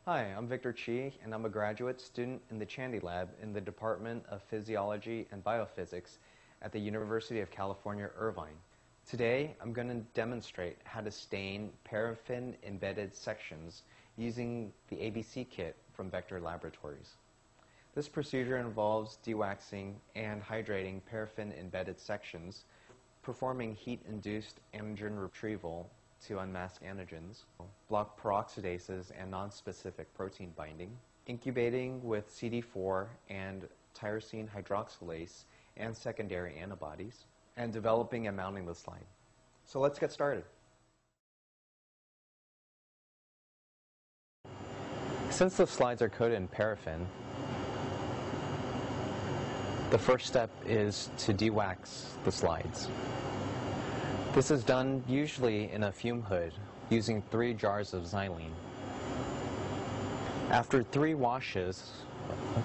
Hi, I'm Victor Chi, and I'm a graduate student in the Chandy lab in the Department of Physiology and Biophysics at the University of California, Irvine. Today, I'm going to demonstrate how to stain paraffin-embedded sections using the ABC kit from Vector Laboratories. This procedure involves dewaxing and hydrating paraffin-embedded sections, performing heat-induced antigen retrieval to unmask antigens, block peroxidases and non-specific protein binding, incubating with CD4 and tyrosine hydroxylase and secondary antibodies, and developing and mounting the slide. So let's get started. Since the slides are coated in paraffin, the first step is to dewax the slides. This is done usually in a fume hood using 3 jars of xylene. After 3 washes,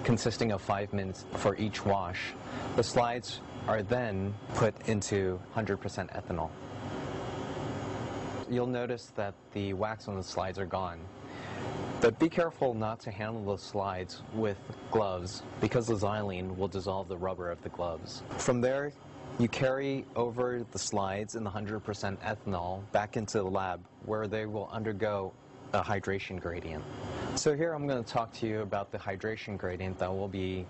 consisting of 5 minutes for each wash, the slides are then put into 100% ethanol. You'll notice that the wax on the slides are gone. But be careful not to handle the slides with gloves because the xylene will dissolve the rubber of the gloves. From there, you carry over the slides in the 100% ethanol back into the lab where they will undergo a hydration gradient. So here I'm going to talk to you about the hydration gradient that we'll be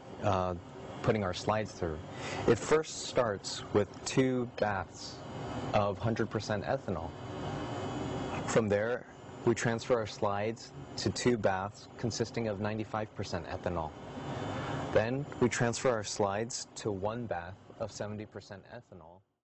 putting our slides through. It first starts with 2 baths of 100% ethanol. From there, we transfer our slides to 2 baths consisting of 95% ethanol. Then we transfer our slides to 1 bath of 70% ethanol.